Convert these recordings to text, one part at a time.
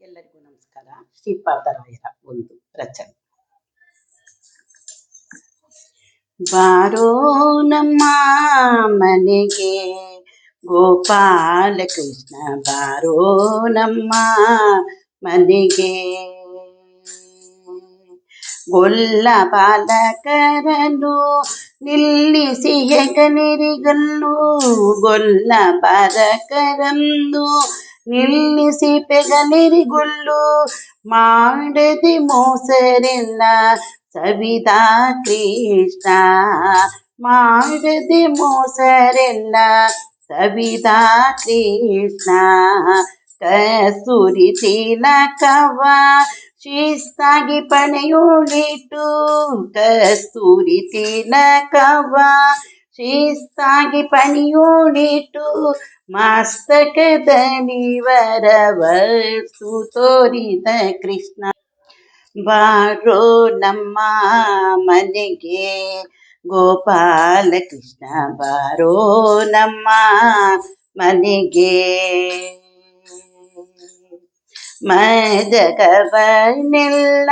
ಎಲ್ಲರಿಗೂ ನಮಸ್ಕಾರ. ಶ್ರೀಪಾದರಾಯರ ಒಂದು ರಚನೆ. ಬಾರೋ ನಮ್ಮ ಮನೆಗೆ ಗೋಪಾಲ ಕೃಷ್ಣ, ಬಾರೋ ನಮ್ಮ ಮನೆಗೆ. ಗೊಲ್ಲ ಬಾಲಕರನ್ನು ನಿಲ್ಲಿಸಿ ಹೆಗಲಿರಿಗಲ್ಲು, ಗೊಲ್ಲ ಬಾಲಕರನ್ನು ನಿಲ್ಲಿಸಿ ಪೆಗಲಿರಿಗೊಲ್ಲು, ಮಾಡದೆ ಮೋಸರೆಲ್ಲ ಸವಿದ ಕೃಷ್ಣ, ಮಾಡದೆ ಮೋಸರೆಲ್ಲ ಸವಿದ ಕೃಷ್ಣ. ಕಸ್ತೂರಿ ತಿಲಕವ ಶಿಸ್ತಾಗಿ ಪಣೆಯೋಳಿಟ್ಟು, ಕಸ್ತೂರಿ ತಿಲಕವ ಶಿಸ್ತಾಗಿ ಪಣಿಯೋಳಿಟ್ಟು, ಮಸ್ತಕದಲ್ಲಿ ವರವಸ್ತು ತೋರಿದ ಕೃಷ್ಣ. ಬಾರೋ ನಮ್ಮ ಮನೆಗೆ ಗೋಪಾಲ ಕೃಷ್ಣ, ಬಾರೋ ನಮ್ಮ ಮನೆಗೆ. ಮೋಜಗವನೆಲ್ಲ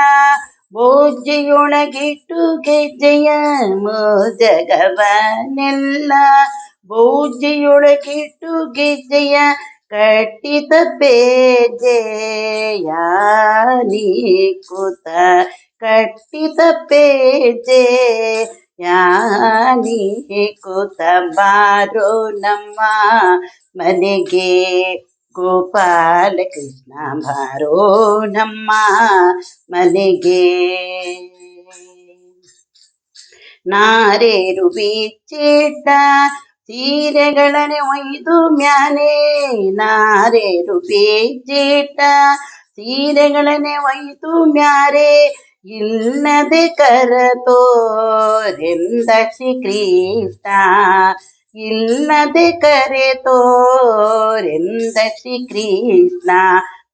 ಬೋಜೆಯೊಳಗಿಟ್ಟು ಗೆಜ್ಜೆಯ, ಮೋಜಗವನೆಲ್ಲ ಬೋಜೆಯೊಳಗಿಟ್ಟು ಗೆಜ್ಜೆಯ, ಕಟ್ಟಿದ ಪೇಜೆಯ ನೀಕುತ, ಕಟ್ಟಿದ ಪೇಜೆಯ ನೀಕುತ. ಬಾರೋ ನಮ್ಮ ಮನೆಗೆ ಗೋಪಾಲ ಕೃಷ್ಣ, ಬಾರೋ ನಮ್ಮ ಮನೆಗೆ. ನಾರೇರು ಬಿಚ್ಚಿಟ್ಟ ಸೀರೆಗಳನೆ ಒಯ್ದು ಮ್ಯಾಲೆ, ನಾರೇರು ಬಿಚ್ಚಿಟ್ಟ ಸೀರೆಗಳನೆ ಒಯ್ದು ಮ್ಯಾರೆ, ಇಲ್ಲದೆ ಕರೆತೋರೆಂದ ಶ್ರೀಕೃಷ್ಣ, ಇಲ್ಲದೆ ಕರೆತೋರೆಂದ ಶ್ರೀಕೃಷ್ಣ.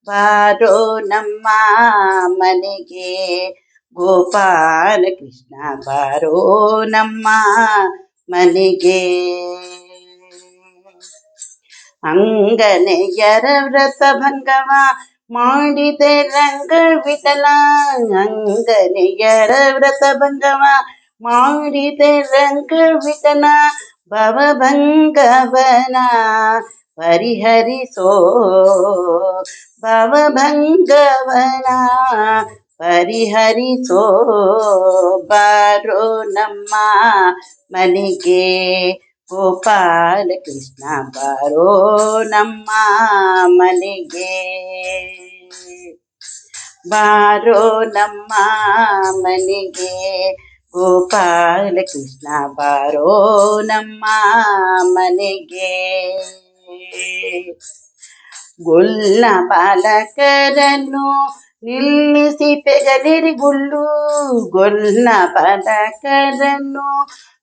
ಬಾರೋ ನಮ್ಮ ಮನೆಗೆ ಗೋಪಾಲ ಕೃಷ್ಣ, ಬಾರೋ ನಮ್ಮ ಮನೆಗೆ. ಅಂಗನೆಯರ ವ್ರತ ಭಂಗವ ಮಾಡಿದೆ ರಂಗ ವಿಠಲ, ಅಂಗನೆಯರ ವ್ರತ ಭಂಗವ ಮಾಡಿದೆ ರಂಗ ವಿಠಲ, ಭವಭಂಗವನ ಪರಿಹರಿಸೋ, ಭವಭಂಗವನ ಪರಿಹರಿಸೋ. ಬಾರೋ ನಮ್ಮ ಮನೆಗೆ ಗೋಪಾಲ ಕೃಷ್ಣ, ಬಾರೋ ನಮ್ಮ ಮನೆಗೆ. ಬಾರೋ ನಮ್ಮ ಮನೆಗೆ ಗೋಪಾಲ ಕೃಷ್ಣ, ಬಾರೋ ನಮ್ಮ ಮನೆಗೆ. ಗೊಲ್ಲ ಬಾಲಕರನ್ನು ನಿಲ್ಲಿಸಿ ಪೆಗಲಿರಿಗೊಲ್ಲು, ಗೊಲ್ಲ ಬಾಲಕರನ್ನು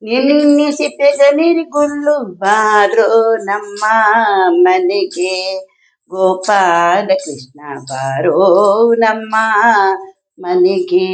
ನಿಲ್ಲಿಸಿ ಪೆಗಲಿರಿಗೊಲ್ಲು, ಬಾರೋ ನಮ್ಮ ಮನೆಗೆ ಗೋಪಾಲ ಕೃಷ್ಣ, ಬಾರೋ ನಮ್ಮ ಮನೆಗೆ.